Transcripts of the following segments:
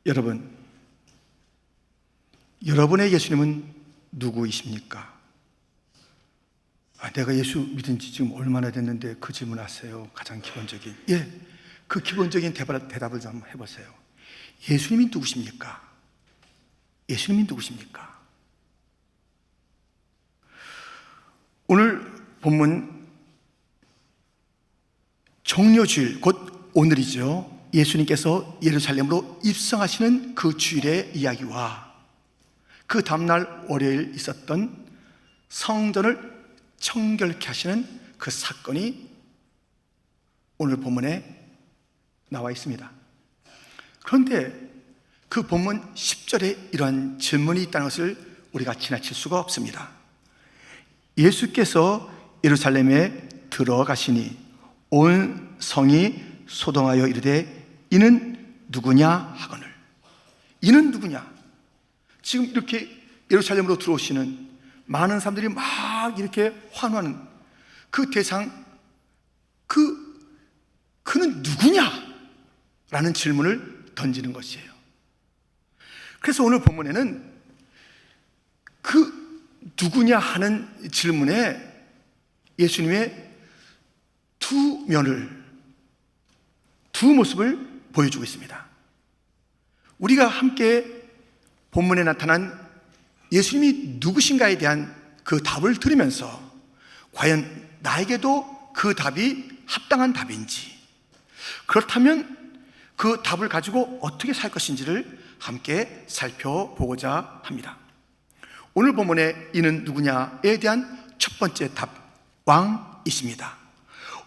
여러분, 여러분의 예수님은 누구이십니까? 내가 예수 믿은 지 지금 얼마나 됐는데 그 질문하세요. 가장 기본적인, 그 기본적인 대답을 좀 해보세요. 예수님이 누구십니까? 예수님이 누구십니까? 오늘 본문 종려주일, 곧 오늘이죠. 예수님께서 예루살렘으로 입성하시는 그 주일의 이야기와 그 다음날 월요일 있었던 성전을 청결케 하시는 그 사건이 오늘 본문에 나와 있습니다. 그런데 그 본문 10절에 이런 질문이 있다는 것을 우리가 지나칠 수가 없습니다. 예수께서 예루살렘에 들어가시니 온 성이 소동하여 이르되 이는 누구냐 하거늘. 이는 누구냐? 지금 이렇게 예루살렘으로 들어오시는 많은 사람들이 막 이렇게 환호하는 그 대상, 그는 누구냐? 라는 질문을 던지는 것이에요. 그래서 오늘 본문에는 그 누구냐 하는 질문에 예수님의 두 모습을 보여주고 있습니다. 우리가 함께 본문에 나타난 예수님이 누구신가에 대한 그 답을 들으면서 과연 나에게도 그 답이 합당한 답인지, 그렇다면 그 답을 가지고 어떻게 살 것인지를 함께 살펴보고자 합니다. 오늘 본문의 이는 누구냐에 대한 첫 번째 답, 왕이십니다.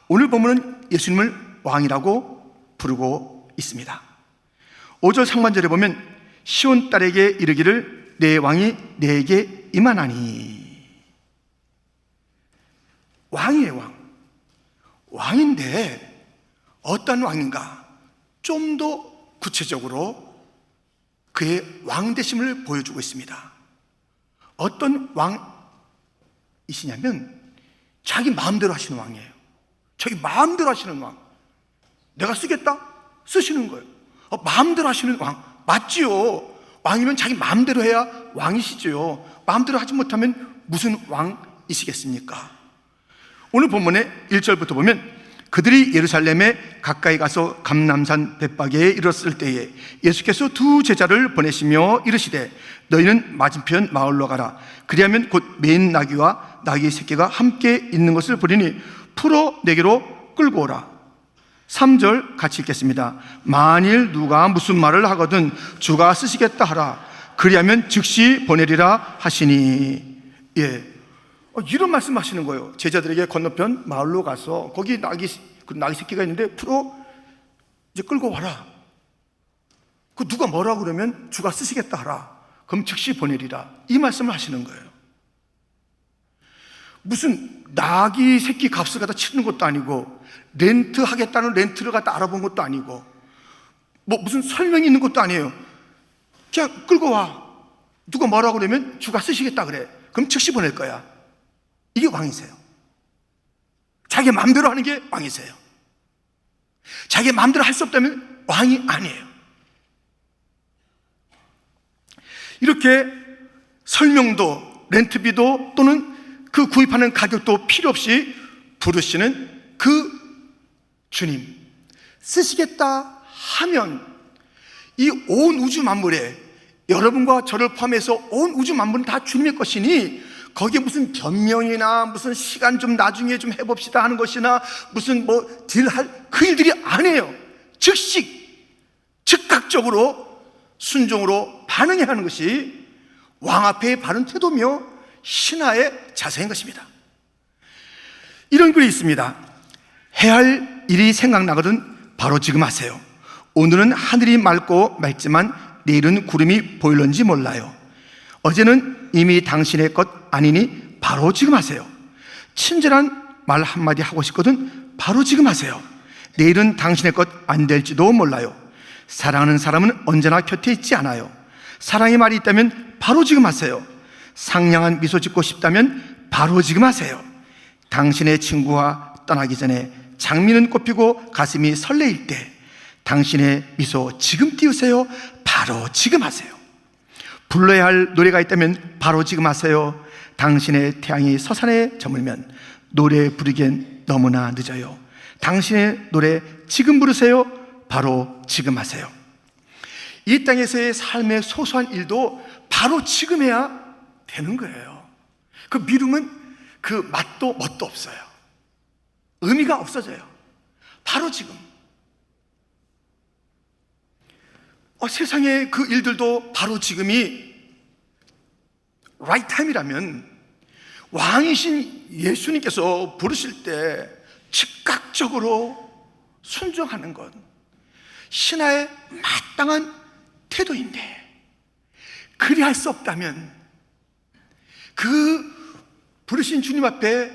오늘 본문은 예수님을 왕이라고 부르고 있습니다. 5절 상반절에 보면 시온 딸에게 이르기를 내 왕이 내게 임하나니. 왕이에요, 왕. 왕인데 어떤 왕인가? 좀 더 구체적으로 그의 왕되심을 보여주고 있습니다. 어떤 왕이시냐면 자기 마음대로 하시는 왕이에요. 자기 마음대로 하시는 왕. 내가 쓰겠다? 쓰시는 거예요. 마음대로 하시는 왕. 맞지요. 왕이면 자기 마음대로 해야 왕이시죠. 마음대로 하지 못하면 무슨 왕이시겠습니까? 오늘 본문의 1절부터 보면 그들이 예루살렘에 가까이 가서 감람산 벳바게에 이르렀을 때에 예수께서 두 제자를 보내시며 이르시되 너희는 맞은편 마을로 가라. 그리하면 곧 매인 나귀와 나귀의 새끼가 함께 있는 것을 보리니 풀어 내게로 끌고 오라. 3절 같이 읽겠습니다. 만일 누가 무슨 말을 하거든 주가 쓰시겠다 하라. 그리하면 즉시 보내리라 하시니. 이런 말씀 하시는 거예요. 제자들에게 건너편 마을로 가서 거기 나귀 새끼가 있는데 풀어 이제 끌고 와라. 그 누가 뭐라 그러면 주가 쓰시겠다 하라. 그럼 즉시 보내리라. 이 말씀을 하시는 거예요. 무슨 나귀 새끼 값을 갖다 치는 것도 아니고 렌트 하겠다는 렌트를 갖다 알아본 것도 아니고 무슨 설명이 있는 것도 아니에요. 그냥 끌고 와. 누가 뭐라 그러면 주가 쓰시겠다 그래. 그럼 즉시 보낼 거야. 이게 왕이세요. 자기 마음대로 하는 게 왕이세요. 자기 마음대로 할 수 없다면 왕이 아니에요. 이렇게 설명도 렌트비도 또는 그 구입하는 가격도 필요 없이 부르시는 그 주님, 쓰시겠다 하면 이 온 우주 만물에 여러분과 저를 포함해서 온 우주 만물은 다 주님의 것이니 거기에 무슨 변명이나 무슨 시간 좀 나중에 좀 해봅시다 하는 것이나 무슨 딜할 그 일들이 아니에요. 즉각적으로 순종으로 반응해야 하는 것이 왕 앞에 바른 태도며 신하의 자세인 것입니다. 이런 글이 있습니다. 해야 할 일이 생각나거든 바로 지금 하세요. 오늘은 하늘이 맑지만 내일은 구름이 보일런지 몰라요. 어제는 이미 당신의 것 아니니 바로 지금 하세요. 친절한 말 한마디 하고 싶거든 바로 지금 하세요. 내일은 당신의 것 안 될지도 몰라요. 사랑하는 사람은 언제나 곁에 있지 않아요. 사랑의 말이 있다면 바로 지금 하세요. 상냥한 미소 짓고 싶다면 바로 지금 하세요. 당신의 친구와 떠나기 전에 장미는 꽃피고 가슴이 설레일 때 당신의 미소 지금 띄우세요. 바로 지금 하세요. 불러야 할 노래가 있다면 바로 지금 하세요. 당신의 태양이 서산에 저물면 노래 부르기엔 너무나 늦어요. 당신의 노래 지금 부르세요. 바로 지금 하세요. 이 땅에서의 삶의 소소한 일도 바로 지금 해야 되는 거예요. 그 미루면 그 맛도 멋도 없어요. 의미가 없어져요. 바로 지금. 세상의 그 일들도 바로 지금이 right time이라면 왕이신 예수님께서 부르실 때 즉각적으로 순종하는 것, 신하의 마땅한 태도인데, 그리할 수 없다면, 그 부르신 주님 앞에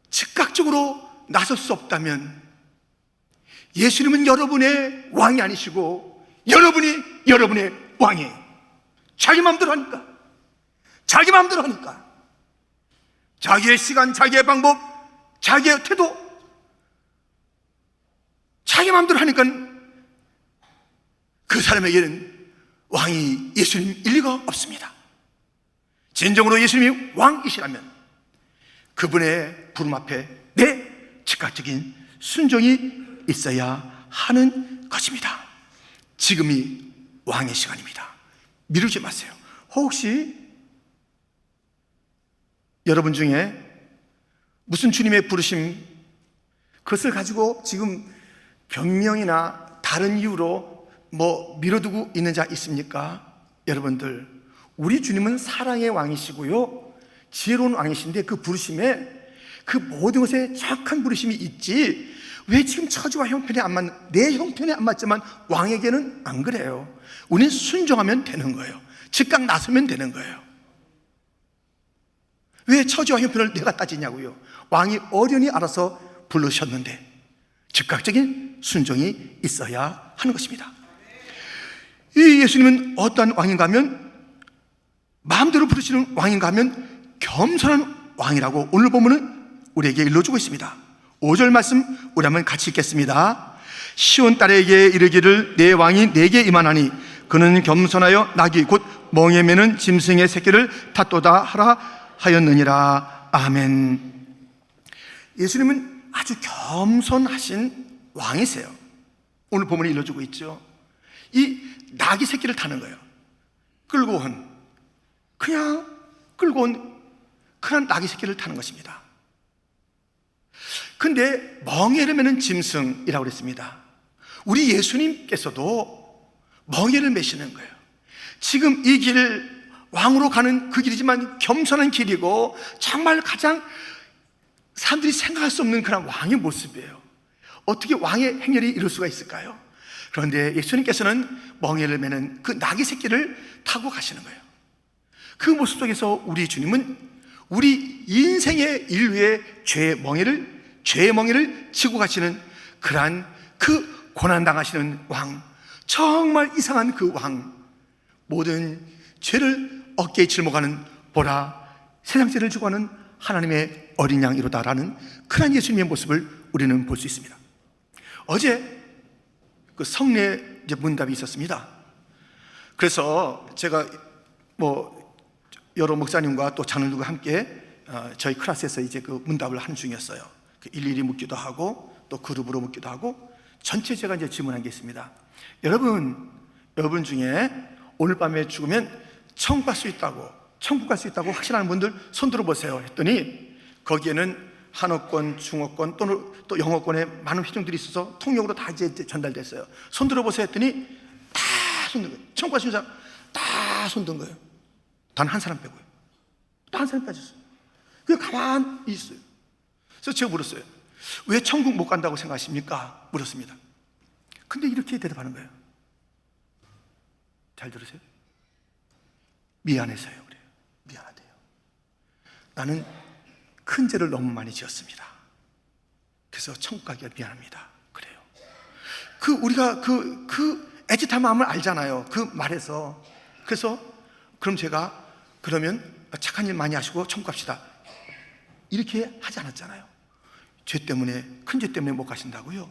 즉각적으로 나설 수 없다면, 예수님은 여러분의 왕이 아니시고 여러분이 여러분의 왕이에요. 자기 마음대로 하니까, 자기 마음대로 하니까, 자기의 시간, 자기의 방법, 자기의 태도, 자기 마음대로 하니까 그 사람에게는 왕이 예수님일 리가 없습니다. 진정으로 예수님이 왕이시라면 그분의 부름 앞에 내 즉각적인 순종이 있어야 하는 것입니다. 지금이 왕의 시간입니다. 미루지 마세요. 혹시 여러분 중에 무슨 주님의 부르심, 그것을 가지고 지금 변명이나 다른 이유로 미뤄두고 있는 자 있습니까? 여러분들, 우리 주님은 사랑의 왕이시고요, 지혜로운 왕이신데 그 부르심에, 그 모든 것에 정확한 부르심이 있지, 왜 지금 처지와 형편에 안 맞는, 내 형편에 안 맞지만 왕에게는 안 그래요. 우리는 순종하면 되는 거예요. 즉각 나서면 되는 거예요. 왜 처지와 형편을 내가 따지냐고요? 왕이 어련히 알아서 부르셨는데 즉각적인 순종이 있어야 하는 것입니다. 이 예수님은 어떠한 왕인가 하면, 마음대로 부르시는 왕인가 하면 겸손한 왕이라고 오늘 보면은 우리에게 일러주고 있습니다. 5절 말씀 우리 한번 같이 읽겠습니다. 시온 딸에게 이르기를 내 왕이 내게 임하나니 그는 겸손하여 낙이 곧 멍에 매는 짐승의 새끼를 탓도다 하라 하였느니라. 아멘. 예수님은 아주 겸손하신 왕이세요. 오늘 본문이 일러주고 있죠. 이 낙이 새끼를 타는 거예요. 그냥 끌고 온 그런 낙이 새끼를 타는 것입니다. 근데 멍에를 매는 짐승이라고 그랬습니다. 우리 예수님께서도 멍에를 매시는 거예요. 지금 이 길, 왕으로 가는 그 길이지만 겸손한 길이고 정말 가장 사람들이 생각할 수 없는 그런 왕의 모습이에요. 어떻게 왕의 행렬이 이룰 수가 있을까요? 그런데 예수님께서는 멍에를 매는 그 낙의 새끼를 타고 가시는 거예요. 그 모습 속에서 우리 주님은 우리 인생의 인류의 죄의 멍에를 지고 가시는 그러한 그 고난당하시는 왕, 정말 이상한 그 왕, 모든 죄를 어깨에 짊어가는 보라 세상 죄를 지고 가는 하나님의 어린 양이로다라는 그러한 예수님의 모습을 우리는 볼 수 있습니다. 어제 그 성례 문답이 있었습니다. 그래서 제가 여러 목사님과 또 장로들과 함께 저희 클래스에서 이제 그 문답을 하는 중이었어요. 일일이 묻기도 하고 또 그룹으로 묻기도 하고, 전체 제가 이제 질문한 게 있습니다. 여러분 중에 오늘 밤에 죽으면 천국 갈 수 있다고 확신하는 분들 손 들어보세요 했더니, 거기에는 한어권, 중어권 또는 또 영어권의 많은 회중들이 있어서 통역으로 다 이제 전달됐어요. 손 들어보세요 했더니 다 손 든 거예요. 천국 갈 수 있는 사람 다 손 든 거예요. 단 한 사람 빼고요. 또 한 사람 빠졌어요. 그냥 가만히 있어요. 그래서 제가 물었어요. 왜 천국 못 간다고 생각하십니까? 물었습니다. 근데 이렇게 대답하는 거예요. 잘 들으세요. 미안해서요. 그래요. 미안하대요. 나는 큰 죄를 너무 많이 지었습니다. 그래서 천국 가기가 미안합니다. 그래요. 우리가 애틋한 마음을 알잖아요. 그 말에서. 그래서 그럼 제가 그러면 착한 일 많이 하시고 천국 갑시다, 이렇게 하지 않았잖아요. 죄 때문에, 큰 죄 때문에 못 가신다고요?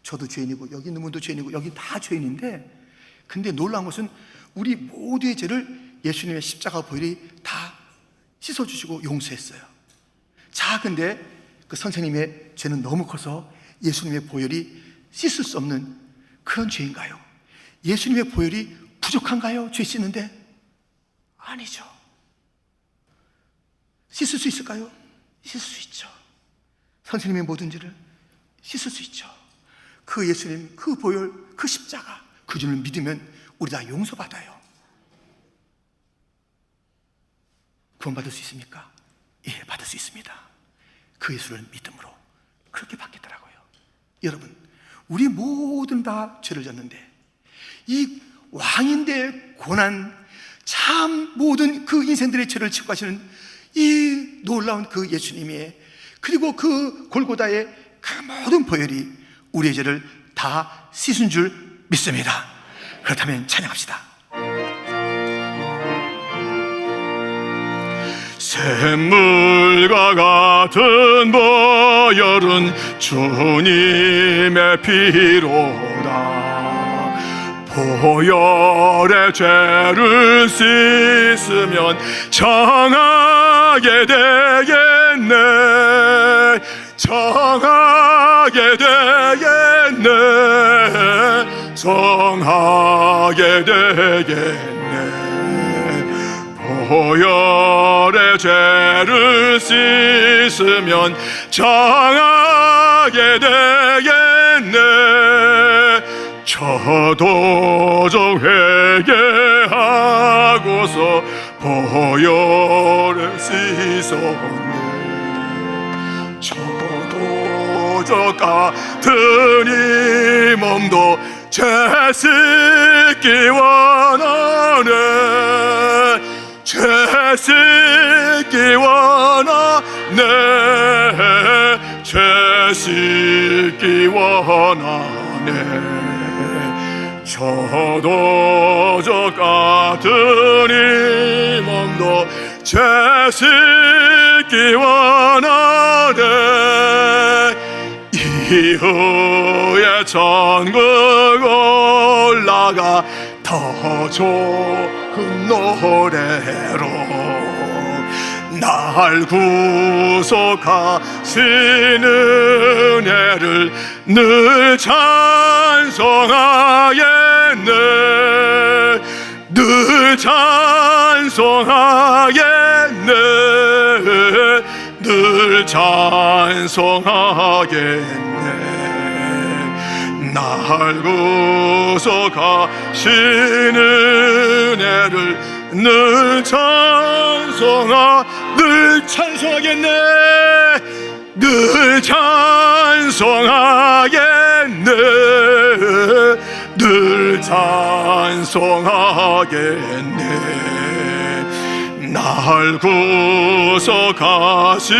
저도 죄인이고 여기 있는 분도 죄인이고 여기 다 죄인인데 근데 놀라운 것은 우리 모두의 죄를 예수님의 십자가 보혈이 다 씻어주시고 용서했어요. 자, 근데 그 선생님의 죄는 너무 커서 예수님의 보혈이 씻을 수 없는 그런 죄인가요? 예수님의 보혈이 부족한가요? 죄 씻는데? 아니죠. 씻을 수 있을까요? 씻을 수 있죠. 선생님의 모든 죄를 씻을 수 있죠. 그 예수님, 그 보혈, 그 십자가, 그 주를 믿으면 우리 다 용서받아요. 구원받을 수 있습니까? 예, 받을 수 있습니다. 그 예수를 믿음으로 그렇게 받겠더라고요. 여러분, 우리 모든 다 죄를 졌는데 이 왕인데 고난, 참 모든 그 인생들의 죄를 지고 가시는 이 놀라운 그 예수님이, 그리고 그 골고다의 그 모든 보혈이 우리의 죄를 다 씻은 줄 믿습니다. 그렇다면 찬양합시다. 샘물과 같은 보혈은 주님의 피로다. 보혈의 죄를 씻으면 정하게 되겠네. 정하게 되겠네. 정하게 되겠네. 보혈의 죄를 씻으면 정하게 되겠네. 저도 좀 회개하고서 보혈을 씻었네. 저도 저 같은 이 몸도 죄 씻기 원하네. 죄 씻기 원하네. 죄 씻기 원하네. 저도 저 같은 이 몸도 죄 씻기 원하네. 이후에 천국 올라가 더 좋은 노래로 날 구속하신 은혜를 늘 찬송하겠네. 늘 찬송하겠네. 늘 찬송하겠네. 날 구속하신 은혜를 늘 찬송하겠네. 늘 찬송하겠네. 늘 찬송하겠네. 날 구속하신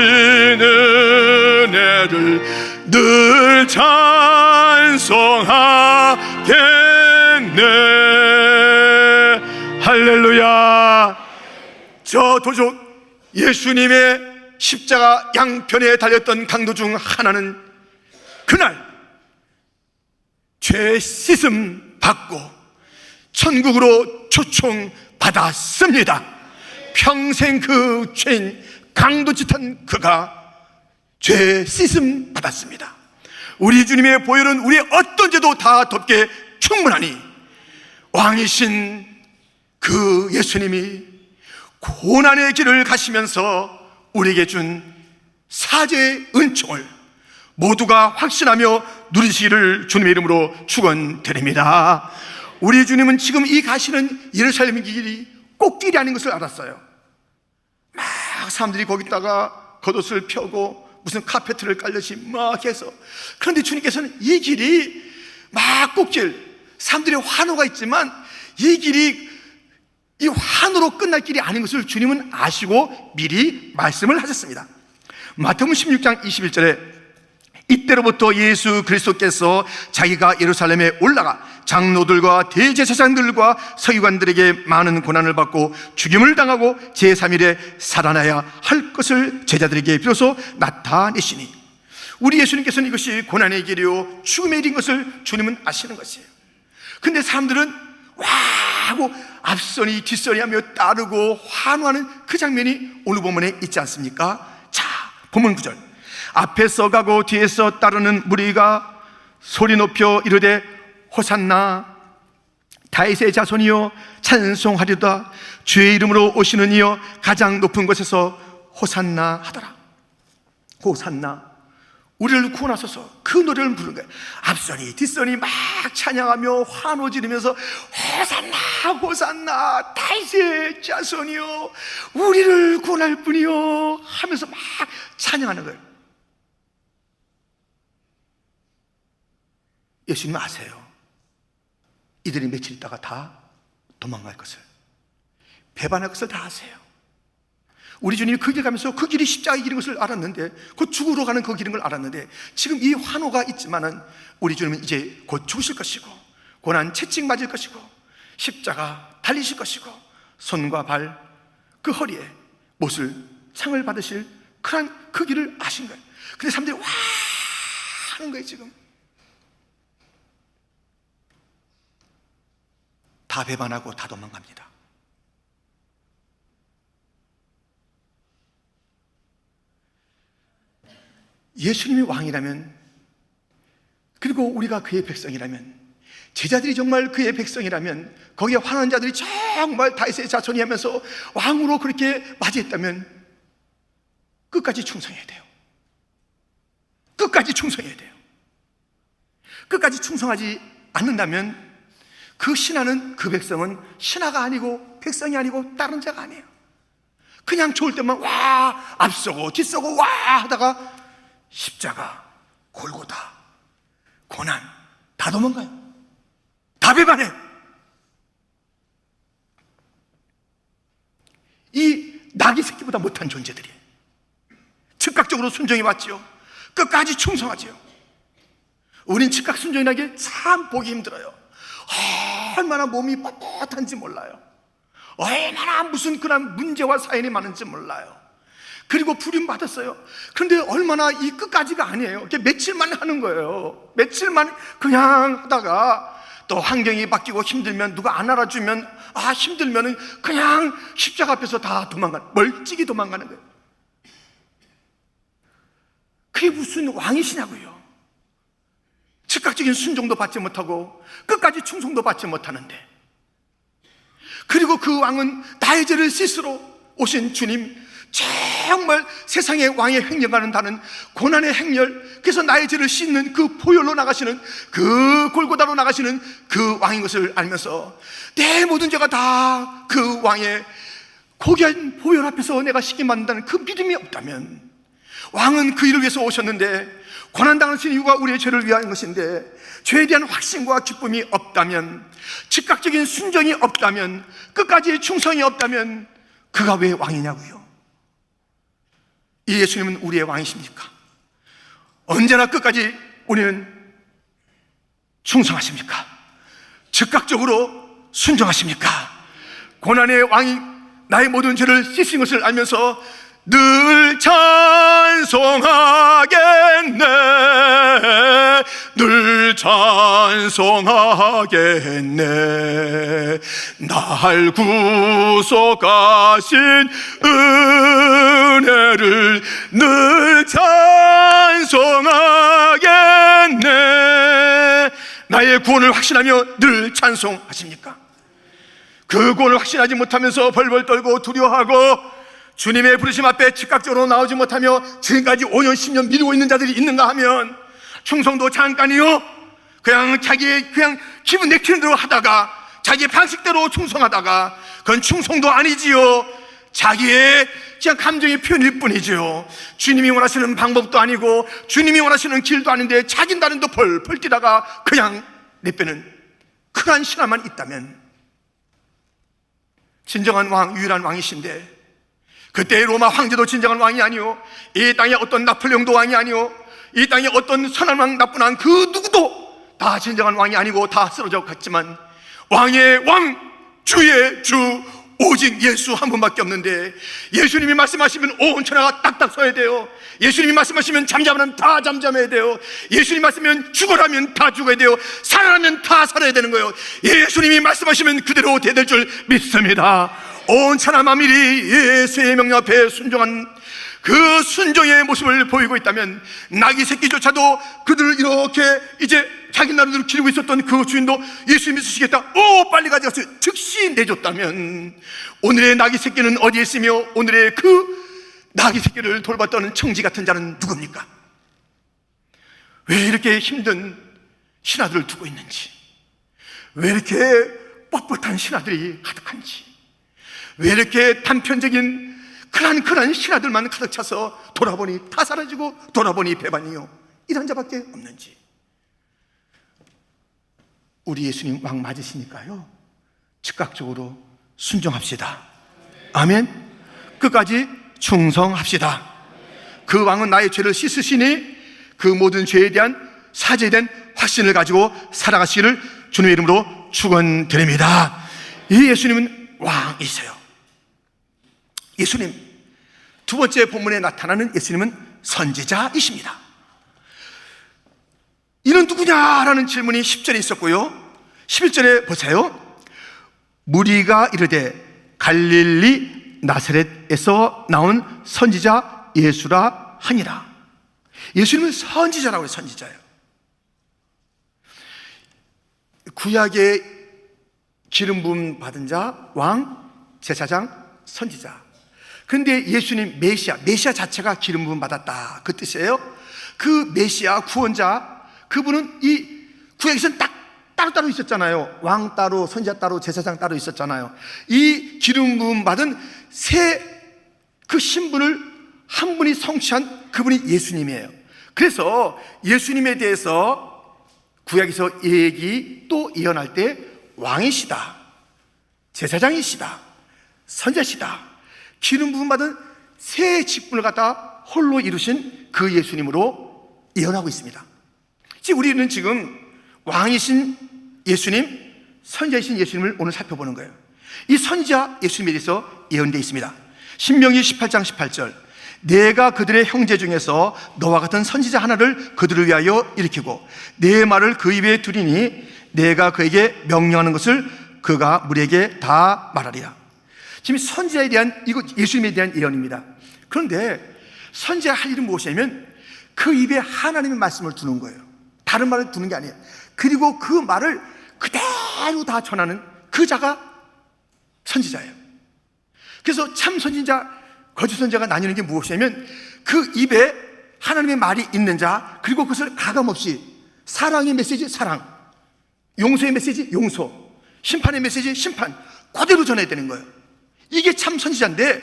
은혜를 늘 찬송하겠네. 할렐루야. 저 도적 예수님의 십자가 양편에 달렸던 강도 중 하나는 그날 죄 씻음 받고 천국으로 초청받았습니다. 평생 그 죄인 강도짓한 그가 죄 씻음 받았습니다. 우리 주님의 보혈은 우리의 어떤 죄도 다 덮게 충분하니 왕이신 그 예수님이 고난의 길을 가시면서 우리에게 준 사죄의 은총을 모두가 확신하며 누리시기를 주님의 이름으로 축원드립니다. 우리 주님은 지금 이 가시는 예루살렘 길이 꽃길이 아닌 것을 알았어요. 막 사람들이 거기다가 겉옷을 펴고 무슨 카페트를 깔듯이 막 해서, 그런데 주님께서는 이 길이 막 꽃길, 사람들의 환호가 있지만 이 길이 이 환호로 끝날 길이 아닌 것을 주님은 아시고 미리 말씀을 하셨습니다. 마태복음 16장 21절에 이때로부터 예수 그리스도께서 자기가 예루살렘에 올라가 장로들과 대제사장들과 서기관들에게 많은 고난을 받고 죽임을 당하고 제3일에 살아나야 할 것을 제자들에게 비로소 나타내시니, 우리 예수님께서는 이것이 고난의 길이요 죽음의 일인 것을 주님은 아시는 것이에요. 근데 사람들은 와 하고 앞선이 뒷선이 하며 따르고 환호하는 그 장면이 오늘 본문에 있지 않습니까? 자, 본문 9절. 앞에서 가고 뒤에서 따르는 무리가 소리 높여 이르되 호산나 다윗의 자손이여 찬송하리로다. 주의 이름으로 오시는 이여 가장 높은 곳에서 호산나 하더라. 호산나, 우리를 구원하소서. 그 노래를 부르는 거예요. 앞선이 뒷선이 막 찬양하며 환호 지르면서 호산나 호산나 다윗의 자손이여 우리를 구원할 분이여 하면서 막 찬양하는 거예요. 예수님 아세요? 이들이 며칠 있다가 다 도망갈 것을, 배반할 것을 다 아세요. 우리 주님이 그 길 가면서 그 길이 십자가의 길인 것을 알았는데, 곧 죽으러 가는 그 길인 걸 알았는데, 지금 이 환호가 있지만은 우리 주님은 이제 곧 죽으실 것이고 고난 채찍 맞을 것이고 십자가 달리실 것이고 손과 발, 그 허리에 못을 상을 받으실 그런 그 길을 아신 거예요. 근데 사람들이 와 하는 거예요. 지금 다 배반하고 다 도망갑니다. 예수님이 왕이라면, 그리고 우리가 그의 백성이라면, 제자들이 정말 그의 백성이라면, 거기에 환호한 자들이 정말 다윗의 자손이 하면서 왕으로 그렇게 맞이했다면 끝까지 충성해야 돼요. 끝까지 충성해야 돼요. 끝까지 충성하지 않는다면 그 신하는, 그 백성은 신하가 아니고 백성이 아니고 다른 자가 아니에요. 그냥 좋을 때만 와 앞서고 뒤서고 와 하다가 십자가, 골고다, 고난 다 도망가요. 다 배반해요. 이 나귀 새끼보다 못한 존재들이 즉각적으로 순종해 왔지요. 끝까지 충성하지요. 우린 즉각 순종이라는 게 참 보기 힘들어요. 얼마나 몸이 뻣뻣한지 몰라요. 얼마나 무슨 그런 문제와 사연이 많은지 몰라요. 그리고 부림받았어요. 그런데 얼마나 이 끝까지가 아니에요. 이렇게 며칠만 하는 거예요. 며칠만 그냥 하다가 또 환경이 바뀌고 힘들면, 누가 안 알아주면, 힘들면은 그냥 십자가 앞에서 다 멀찍이 도망가는 거예요. 그게 무슨 왕이시냐고요. 즉각적인 순종도 받지 못하고 끝까지 충성도 받지 못하는데, 그리고 그 왕은 나의 죄를 씻으러 오신 주님, 정말 세상의 왕의 행렬과는 다른 고난의 행렬, 그래서 나의 죄를 씻는 그 보혈로 나가시는, 그 골고다로 나가시는 그 왕인 것을 알면서 내 모든 죄가 다 그 왕의 고귀한 보혈 앞에서 내가 씻게 만든다는 그 믿음이 없다면, 왕은 그 일을 위해서 오셨는데 고난당하신 이유가 우리의 죄를 위한 것인데 죄에 대한 확신과 기쁨이 없다면, 즉각적인 순종이 없다면, 끝까지 충성이 없다면 그가 왜 왕이냐고요. 이 예수님은 우리의 왕이십니까? 언제나 끝까지 우리는 충성하십니까? 즉각적으로 순종하십니까? 고난의 왕이 나의 모든 죄를 씻은 것을 알면서 늘 찬송하겠네, 늘 찬송하겠네. 날 구속하신 은혜를 늘 찬송하겠네. 나의 구원을 확신하며 늘 찬송하십니까? 그 구원을 확신하지 못하면서 벌벌 떨고 두려워하고 주님의 부르심 앞에 즉각적으로 나오지 못하며 지금까지 5년 10년 미루고 있는 자들이 있는가 하면, 충성도 잠깐이요, 그냥 자기의 그냥 기분 내키는 대로 하다가 자기의 방식대로 충성하다가 그건 충성도 아니지요. 자기의 그냥 감정의 표현일 뿐이지요. 주님이 원하시는 방법도 아니고 주님이 원하시는 길도 아닌데 자기 나름도 펄펄 뛰다가 그냥 내빼는 그러한 신화만 있다면, 진정한 왕, 유일한 왕이신데 그때의 로마 황제도 진정한 왕이 아니오, 이 땅에 어떤 나폴레옹도 왕이 아니오, 이 땅에 어떤 선한 왕, 나쁜 왕, 그 누구도 다 진정한 왕이 아니고 다 쓰러져 갔지만 왕의 왕, 주의 주, 오직 예수 한 분밖에 없는데, 예수님이 말씀하시면 온 천하가 딱딱 서야 돼요. 예수님이 말씀하시면 잠잠하면 다 잠잠해야 돼요. 예수님이 말씀하면 죽어라면 다 죽어야 돼요. 살아라면 다 살아야 되는 거예요. 예수님이 말씀하시면 그대로 대될 줄 믿습니다. 온 천하 만민이 예수의 명령 앞에 순종한 그 순종의 모습을 보이고 있다면, 나귀 새끼조차도 그들을 이렇게 이제 자기 나름대로 기르고 있었던 그 주인도 예수님이 쓰시겠다, 오 빨리 가져가서 즉시 내줬다면, 오늘의 나귀 새끼는 어디에 있으며 오늘의 그 나귀 새끼를 돌봤던 청지 같은 자는 누굽니까? 왜 이렇게 힘든 신하들을 두고 있는지, 왜 이렇게 뻣뻣한 신하들이 가득한지, 왜 이렇게 단편적인 그런 신하들만 가득 차서 돌아보니 다 사라지고 돌아보니 배반이요, 이런 자밖에 없는지. 우리 예수님 왕 맞으시니까요, 즉각적으로 순종합시다. 아멘. 끝까지 충성합시다. 그 왕은 나의 죄를 씻으시니 그 모든 죄에 대한 사죄에 대한 확신을 가지고 살아가시기를 주님의 이름으로 축원드립니다. 이 예수님은 왕이세요. 예수님, 두 번째 본문에 나타나는 예수님은 선지자이십니다. 이는 누구냐라는 질문이 10절에 있었고요, 11절에 보세요. 무리가 이르되 갈릴리 나사렛에서 나온 선지자 예수라 하니라. 예수님은 선지자라고 해요. 선지자예요. 구약의 기름 부음 받은 자, 왕, 제사장, 선지자. 근데 예수님 메시아 자체가 기름 부음 받았다, 그 뜻이에요. 그 메시아 구원자, 그분은 이 구약에서는 딱 따로따로 있었잖아요. 왕 따로, 선지자 따로, 제사장 따로 있었잖아요. 이 기름 부음 받은 그 신분을 한 분이 성취한 그분이 예수님이에요. 그래서 예수님에 대해서 구약에서 얘기 또 예언할 때 왕이시다, 제사장이시다, 선지자시다, 기름 부음 받은 새 직분을 갖다 홀로 이루신 그 예수님으로 예언하고 있습니다. 우리는 지금 왕이신 예수님, 선지자이신 예수님을 오늘 살펴보는 거예요. 이 선지자 예수님에 대해서 예언되어 있습니다. 신명기 18장 18절, 내가 그들의 형제 중에서 너와 같은 선지자 하나를 그들을 위하여 일으키고 내 말을 그 입에 두리니 내가 그에게 명령하는 것을 그가 무리에게 다 말하리라. 지금 선지자에 대한, 이거 예수님에 대한 예언입니다. 그런데 선지자 할 일은 무엇이냐면 그 입에 하나님의 말씀을 두는 거예요. 다른 말을 두는 게 아니에요. 그리고 그 말을 그대로 다 전하는 그 자가 선지자예요. 그래서 참 선지자, 거짓 선지자가 나뉘는 게 무엇이냐면 그 입에 하나님의 말이 있는 자, 그리고 그것을 가감없이 사랑의 메시지 사랑, 용서의 메시지 용서, 심판의 메시지 심판, 그대로 전해야 되는 거예요. 이게 참 선지자인데,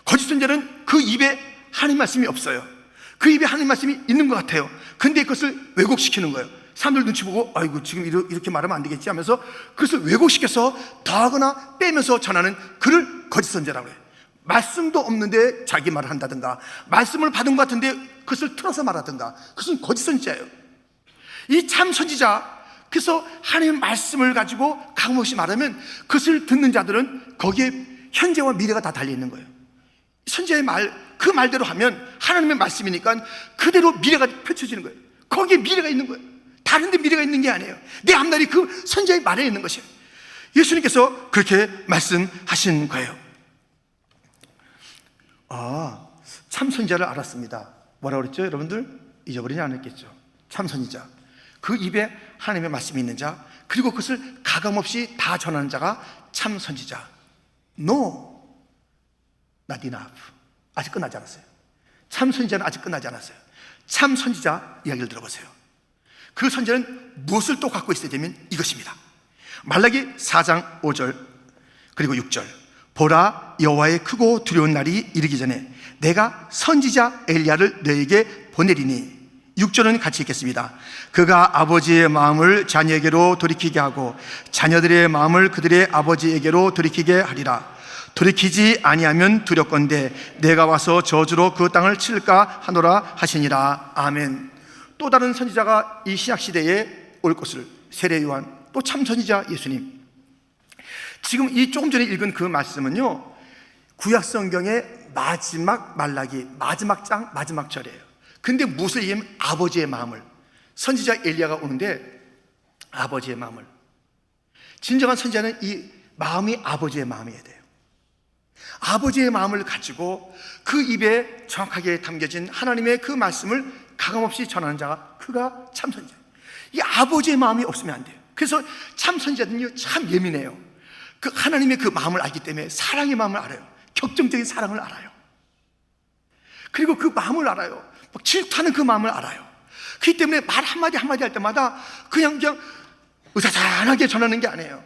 거짓 선지자는 그 입에 하나님 말씀이 없어요. 그 입에 하나님 말씀이 있는 것 같아요. 근데 그것을 왜곡시키는 거예요. 사람들 눈치 보고 아이고 지금 이렇게 말하면 안 되겠지 하면서 그것을 왜곡시켜서 더하거나 빼면서 전하는 그를 거짓 선지자라고 해요. 말씀도 없는데 자기 말을 한다든가, 말씀을 받은 것 같은데 그것을 틀어서 말하든가, 그것은 거짓 선지자예요. 이 참 선지자, 그래서 하나님의 말씀을 가지고 가감없이 말하면 그것을 듣는 자들은 거기에 현재와 미래가 다 달려있는 거예요. 선지자의 말, 그 말대로 하면 하나님의 말씀이니까 그대로 미래가 펼쳐지는 거예요. 거기에 미래가 있는 거예요. 다른 데 미래가 있는 게 아니에요. 내 앞날이 그 선지자의 말에 있는 것이에요. 예수님께서 그렇게 말씀하신 거예요. 참 선지자를 알았습니다. 뭐라고 그랬죠? 여러분들 잊어버리지 않았겠죠? 참 선지자, 그 입에 하나님의 말씀이 있는 자, 그리고 그것을 가감없이 다 전하는 자가 참 선지자. No, not enough. 아직 끝나지 않았어요. 참 선지자는 아직 끝나지 않았어요. 참 선지자 이야기를 들어보세요. 그 선지자는 무엇을 또 갖고 있어야 되면 이것입니다. 말라기 4장 5절 그리고 6절, 보라, 여호와의 크고 두려운 날이 이르기 전에 내가 선지자 엘리야를 너에게 보내리니. 6절은 같이 읽겠습니다. 그가 아버지의 마음을 자녀에게로 돌이키게 하고 자녀들의 마음을 그들의 아버지에게로 돌이키게 하리라. 돌이키지 아니하면 두렵건대 내가 와서 저주로 그 땅을 칠까 하노라 하시니라. 아멘. 또 다른 선지자가 이 신약시대에 올 것을, 세례 요한, 또 참 선지자 예수님. 지금 이 조금 전에 읽은 그 말씀은요, 구약 성경의 마지막 말라기, 마지막 장, 마지막 절이에요. 근데 무엇을 얘기하면 아버지의 마음을, 선지자 엘리야가 오는데 아버지의 마음을, 진정한 선지자는 이 마음이 아버지의 마음이어야 돼요. 아버지의 마음을 가지고 그 입에 정확하게 담겨진 하나님의 그 말씀을 가감없이 전하는 자가, 그가 참 선지자예요. 이 아버지의 마음이 없으면 안 돼요. 그래서 참 선지자들은요, 참 예민해요. 그 하나님의 그 마음을 알기 때문에 사랑의 마음을 알아요. 격정적인 사랑을 알아요. 그리고 그 마음을 알아요. 막 질투하는 그 마음을 알아요. 그렇기 때문에 말 한마디 한마디 할 때마다 그냥 의사산하게 전하는 게 아니에요.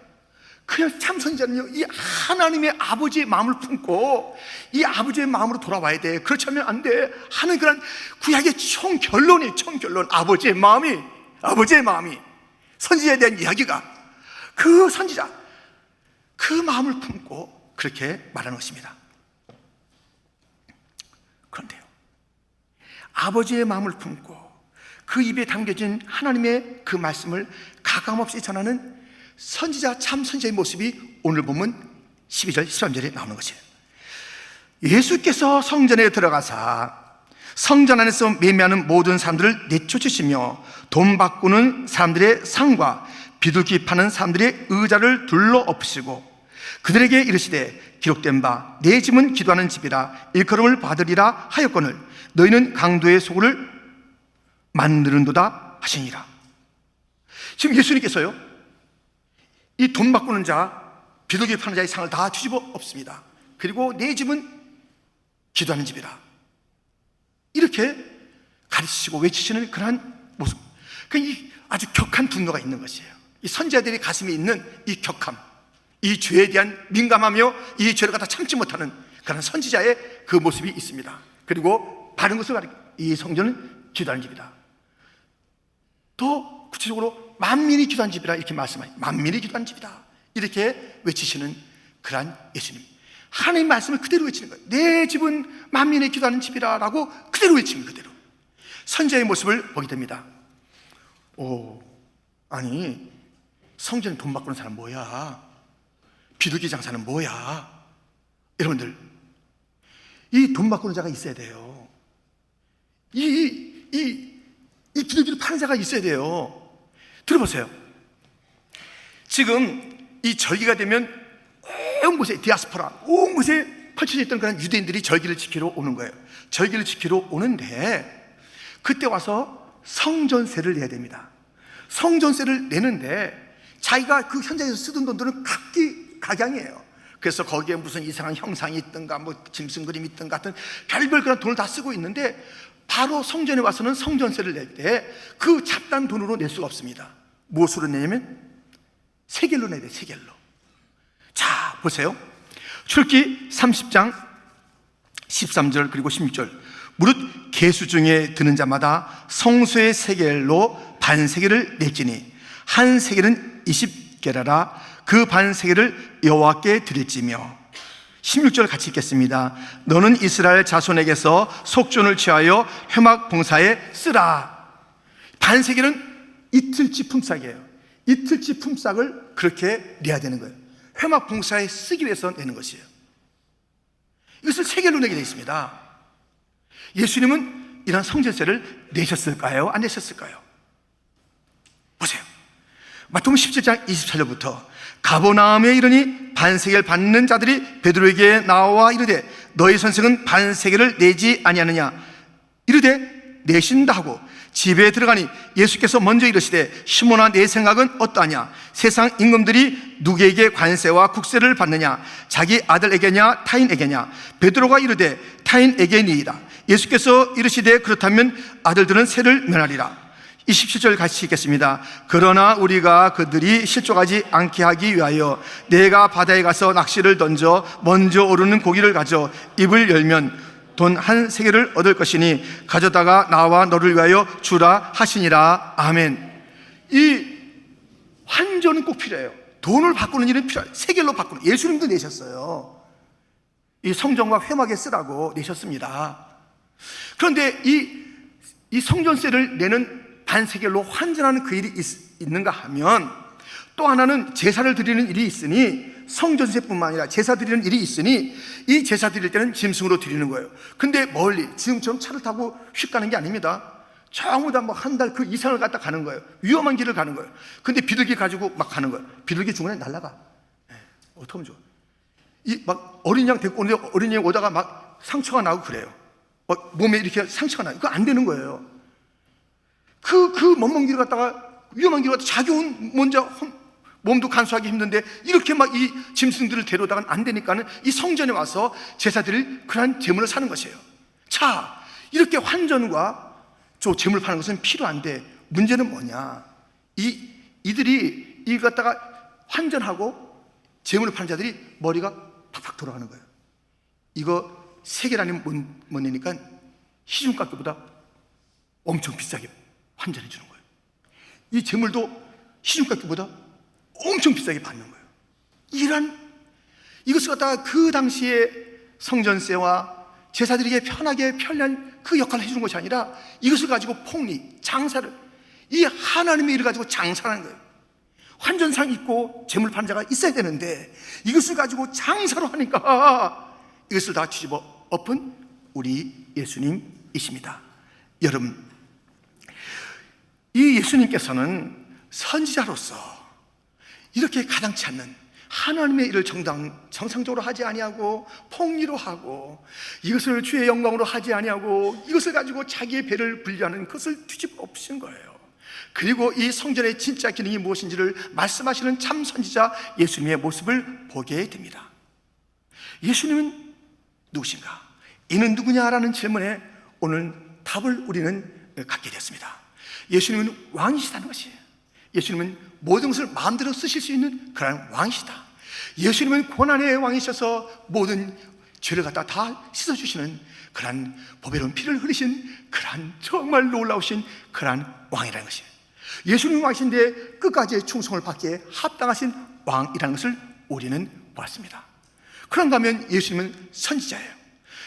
그냥 참 선지자는요, 이 하나님의 아버지의 마음을 품고 이 아버지의 마음으로 돌아와야 돼. 그렇지 않으면 안 돼 하는 그런 구약의 총결론이, 총결론, 아버지의 마음이 선지자에 대한 이야기가, 그 선지자 그 마음을 품고 그렇게 말하는 것입니다. 그런데요, 아버지의 마음을 품고 그 입에 담겨진 하나님의 그 말씀을 가감없이 전하는 선지자, 참 선지자의 모습이 오늘 보면 12절, 13절에 나오는 것이에요. 예수께서 성전에 들어가사 성전 안에서 매매하는 모든 사람들을 내쫓으시며 돈 바꾸는 사람들의 상과 비둘기 파는 사람들의 의자를 둘러 엎으시고 그들에게 이르시되 기록된 바 내 집은 기도하는 집이라 일컬음을 받으리라 하였거늘 너희는 강도의 소굴을 만드는도다 하시니라. 지금 예수님께서요, 이 돈 바꾸는 자, 비둘기 파는 자의 상을 다 뒤집어 엎습니다. 그리고 내 집은 기도하는 집이라, 이렇게 가르치시고 외치시는 그러한 모습, 이 아주 격한 분노가 있는 것이에요. 이 선지자들의 가슴에 있는 이 격함, 이 죄에 대한 민감하며 이 죄를 갖다 참지 못하는 그런 선지자의 그 모습이 있습니다. 그리고 바른 것을 가리켜 이 성전은 기도하는 집이다. 더 구체적으로 만민이 기도하는 집이라 이렇게 말씀하니, 만민이 기도하는 집이다 이렇게 외치시는 그러한 예수님, 하나님의 말씀을 그대로 외치는 거예요. 내 집은 만민이 기도하는 집이라 라고 그대로 외치는 거예요. 그대로 선지자의 모습을 보게 됩니다. 아니 성전에 돈 바꾸는 사람 뭐야? 비둘기 장사는 뭐야? 여러분들, 이 돈 바꾸는 자가 있어야 돼요. 이 비둘기를 파는 자가 있어야 돼요. 들어보세요. 지금 이 절기가 되면 온 곳에, 디아스포라 온 곳에 펼쳐져 있던 그런 유대인들이 절기를 지키러 오는 거예요. 절기를 지키러 오는데 그때 와서 성전세를 내야 됩니다. 성전세를 내는데 자기가 그 현장에서 쓰던 돈들은 각양이에요. 그래서 거기에 무슨 이상한 형상이 있든가 뭐 짐승 그림이 있든가 같은 별별 그런 돈을 다 쓰고 있는데 바로 성전에 와서는 성전세를 낼 때 그 잡단 돈으로 낼 수가 없습니다. 무엇으로 내냐면 세겔로 내야 돼요. 세겔로. 자, 보세요. 출애굽기 30장 13절 그리고 16절 무릇 계수 중에 드는 자마다 성소의 세겔로 반세겔을 낼지니 한 세겔은 20게라라 그 반세겔을 여호와께 드릴지며 16절 같이 읽겠습니다. 너는 이스라엘 자손에게서 속전을 취하여 회막 봉사에 쓰라. 반세겔은 이틀치 품삯이에요. 이틀치 품삯을 그렇게 내야 되는 거예요. 회막 봉사에 쓰기 위해서 내는 것이에요. 이것을 세겔로 내게 되어 있습니다. 예수님은 이런 성전세를 내셨을까요? 안 내셨을까요? 보세요. 마태복음 17장 24절부터 가버나움에 이르니 반세겔 받는 자들이 베드로에게 나와 이르되 너희 선생은 반세겔을 내지 아니하느냐? 이르되 내신다 하고 집에 들어가니 예수께서 먼저 이르시되 시몬아 내 생각은 어떠하냐? 세상 임금들이 누구에게 관세와 국세를 받느냐? 자기 아들에게냐 타인에게냐? 베드로가 이르되 타인에게니이다. 예수께서 이르시되 그렇다면 아들들은 세를 면하리라. 27절 같이 읽겠습니다. 그러나 우리가 그들이 실족하지 않게 하기 위하여 내가 바다에 가서 낚시를 던져 먼저 오르는 고기를 가져 입을 열면 돈 한 세겔을 얻을 것이니 가져다가 나와 너를 위하여 주라 하시니라. 아멘. 이 환전은 꼭 필요해요. 돈을 바꾸는 일은 필요해요. 세겔로 바꾸는. 예수님도 내셨어요. 이 성전과 회막에 쓰라고 내셨습니다. 그런데 이 성전세를 내는 반세겔로 환전하는 그 일이 있는가 하면 또 하나는 제사를 드리는 일이 있으니 성전세뿐만 아니라 제사 드리는 일이 있으니 이 제사 드릴 때는 짐승으로 드리는 거예요. 근데 멀리 지금처럼 차를 타고 휙 가는 게 아닙니다. 전부 다 뭐 한 달 그 이상을 갖다 가는 거예요. 위험한 길을 가는 거예요. 근데 비둘기 가지고 막 가는 거예요. 비둘기 중간에 날아가. 어떻게 하면 좋아? 이 막 어린 양 데리고 오는데 어린 양 오다가 막 상처가 나고 그래요. 몸에 이렇게 상처가 나요. 그거 안 되는 거예요. 그 먼 길을 갔다가 위험한 길을 갔다가 자기 먼저 몸도 간수하기 힘든데 이렇게 막 이 짐승들을 데려다가는 안 되니까는 이 성전에 와서 제사드릴 그러한 제물을 사는 것이에요. 자, 이렇게 환전과 저 제물 파는 것은 필요한데 문제는 뭐냐? 이들이 이 갖다가 환전하고 제물을 파는 자들이 머리가 팍팍 돌아가는 거예요. 이거 세계라는 못 내니까 시중가격보다 엄청 비싸게 환전해 주는 거예요. 이 제물도 시중가격보다 엄청 비싸게 받는 거예요. 이것을 갖다가 그 당시에 성전세와 제사드리기에 편하게 편리한 그 역할을 해주는 것이 아니라 이것을 가지고 폭리, 장사를, 이 하나님의 일을 가지고 장사하는 거예요. 환전상 있고 재물 파는 자가 있어야 되는데 이것을 가지고 장사로 하니까 이것을 다 뒤집어 엎은 우리 예수님이십니다. 여러분, 이 예수님께서는 선지자로서 이렇게 가당치 않는 하나님의 일을 정상적으로 하지 아니하고 폭리로 하고 이것을 주의 영광으로 하지 아니하고 이것을 가지고 자기의 배를 불리하는 것을 뒤집어 엎으신 거예요. 그리고 이 성전의 진짜 기능이 무엇인지를 말씀하시는 참 선지자 예수님의 모습을 보게 됩니다. 예수님은 누구신가? 이는 누구냐라는 질문에 오늘 답을 우리는 갖게 됐습니다. 예수님은 왕이시다는 것이에요. 예수님은 모든 것을 마음대로 쓰실 수 있는 그런 왕이시다. 예수님은 고난의 왕이셔서 모든 죄를 갖다 다 씻어주시는 그런 보배로운 피를 흘리신 그런 정말 놀라우신 그런 왕이라는 것이에요. 예수님 왕이신데 끝까지 충성을 받기에 합당하신 왕이라는 것을 우리는 보았습니다. 그런가 하면 예수님은 선지자예요.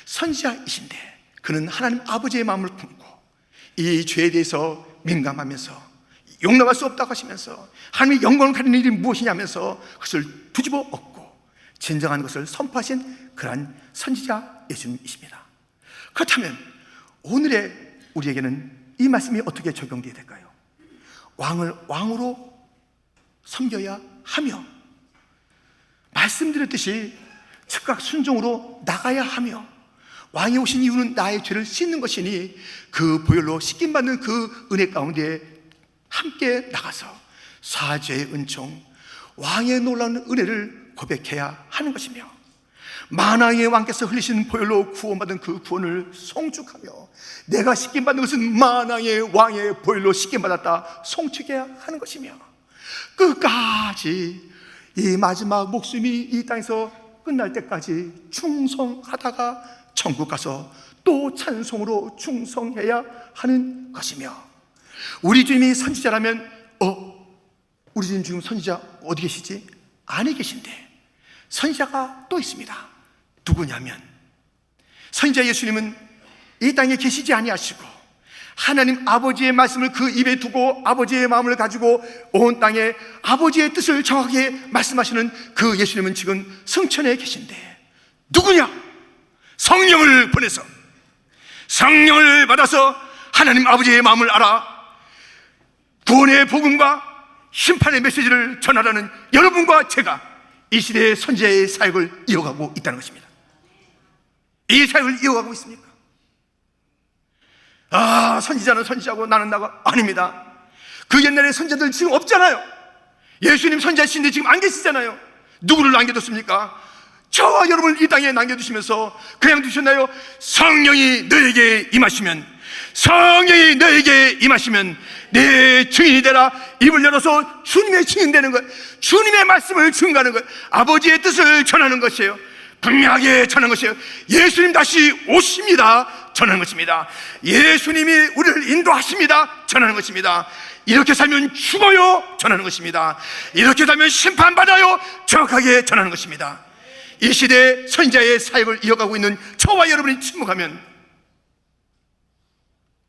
선지자이신데 그는 하나님 아버지의 마음을 품고 이 죄에 대해서 민감하면서 용납할 수 없다고 하시면서 하나님의 영광을 가리는 일이 무엇이냐면서 그것을 뒤집어 엎고 진정한 것을 선포하신 그러한 선지자 예수님이십니다. 그렇다면 오늘의 우리에게는 이 말씀이 어떻게 적용되어야 될까요? 왕을 왕으로 섬겨야 하며 말씀드렸듯이 즉각 순종으로 나가야 하며 왕이 오신 이유는 나의 죄를 씻는 것이니 그 보혈로 씻김받는 그 은혜 가운데 함께 나가서 사죄의 은총, 왕의 놀라운 은혜를 고백해야 하는 것이며 만왕의 왕께서 흘리신 보혈로 구원받은 그 구원을 송축하며 내가 씻김받는 것은 만왕의 왕의 보혈로 씻김받았다 송축해야 하는 것이며 끝까지 이 마지막 목숨이 이 땅에서 끝날 때까지 충성하다가 천국 가서 또 찬송으로 충성해야 하는 것이며 우리 주님이 선지자라면 우리 주님 지금 선지자 어디 계시지? 안에 계신데 선지자가 또 있습니다. 누구냐면 선지자 예수님은 이 땅에 계시지 아니하시고 하나님 아버지의 말씀을 그 입에 두고 아버지의 마음을 가지고 온 땅에 아버지의 뜻을 정확하게 말씀하시는 그 예수님은 지금 성천에 계신데 누구냐? 성령을 보내서 성령을 받아서 하나님 아버지의 마음을 알아 구원의 복음과 심판의 메시지를 전하라는 여러분과 제가 이 시대의 선지자의 사역을 이어가고 있다는 것입니다. 이 사역을 이어가고 있습니까? 선지자는 선지자고 나는 나가 아닙니다. 그 옛날에 선지자들 지금 없잖아요. 예수님 선지자신데 지금 안 계시잖아요. 누구를 남겨뒀습니까? 저와 여러분을 이 땅에 남겨두시면서 그냥 두셨나요? 성령이 너에게 임하시면 성령이 너에게 임하시면 내 증인이 되라. 입을 열어서 주님의 증인 되는 거예요. 주님의 말씀을 증거하는 거예요. 아버지의 뜻을 전하는 것이에요. 분명하게 전하는 것이에요. 예수님 다시 오십니다. 전하는 것입니다. 예수님이 우리를 인도하십니다. 전하는 것입니다. 이렇게 살면 죽어요. 전하는 것입니다. 이렇게 살면 심판받아요. 정확하게 전하는 것입니다. 이 시대 선지자의 사역을 이어가고 있는 저와 여러분이 침묵하면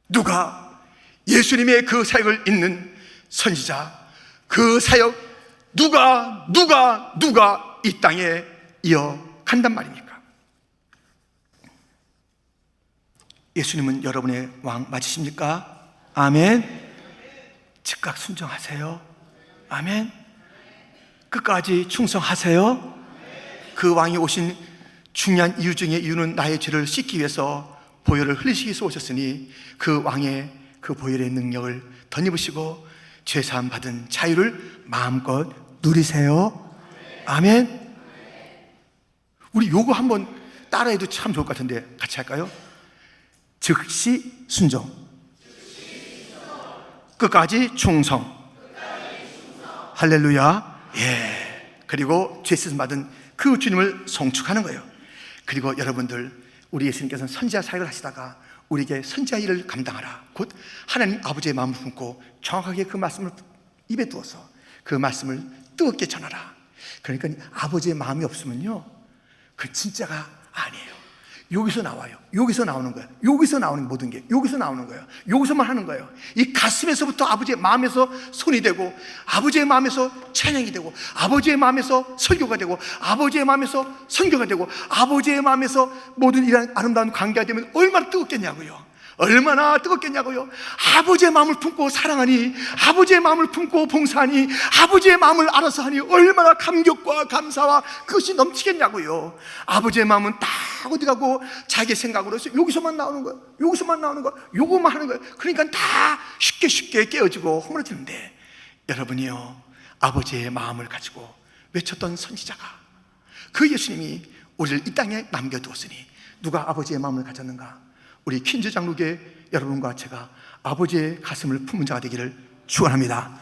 누가 예수님의 그 사역을 잇는 선지자 그 사역 누가 이 땅에 이어간단 말입니까? 예수님은 여러분의 왕 맞으십니까? 아멘. 즉각 순종하세요. 아멘. 끝까지 충성하세요. 그 왕이 오신 중요한 이유 중에 이유는 나의 죄를 씻기 위해서 보혈을 흘리시기 위해서 오셨으니 그 왕의 그 보혈의 능력을 덧입으시고 죄사함 받은 자유를 마음껏 누리세요. 아멘. 우리 요거 한번 따라해도 참 좋을 것 같은데 같이 할까요? 즉시 순종, 끝까지 충성. 할렐루야. 예. 그리고 죄씻음 받은 그 주님을 송축하는 거예요. 그리고 여러분들, 우리 예수님께서는 선지자 사역을 하시다가 우리에게 선지자 일을 감당하라, 곧 하나님 아버지의 마음을 품고 정확하게 그 말씀을 입에 두어서 그 말씀을 뜨겁게 전하라. 그러니까 아버지의 마음이 없으면요, 그 진짜가 아니에요. 여기서 나와요. 여기서 나오는 거예요. 여기서 나오는 모든 게 여기서 나오는 거예요. 여기서만 하는 거예요. 이 가슴에서부터 아버지의 마음에서 손이 되고, 아버지의 마음에서 찬양이 되고, 아버지의 마음에서 설교가 되고, 아버지의 마음에서 선교가 되고, 아버지의 마음에서 모든 이런 아름다운 관계가 되면 얼마나 뜨겁겠냐고요. 얼마나 뜨겁겠냐고요. 아버지의 마음을 품고 사랑하니, 아버지의 마음을 품고 봉사하니, 아버지의 마음을 알아서 하니 얼마나 감격과 감사와 그것이 넘치겠냐고요. 아버지의 마음은 딱 어디 가고 자기 생각으로 해서 여기서만 나오는 거예요. 여기서만 나오는 거예요. 요것만 하는 거예요. 그러니까 다 쉽게 깨어지고 허물어지는데, 여러분이요, 아버지의 마음을 가지고 외쳤던 선지자가, 그 예수님이 우리를 이 땅에 남겨두었으니 누가 아버지의 마음을 가졌는가? 우리 퀸즈 장로교회 여러분과 제가 아버지의 가슴을 품은 자가 되기를 축원합니다.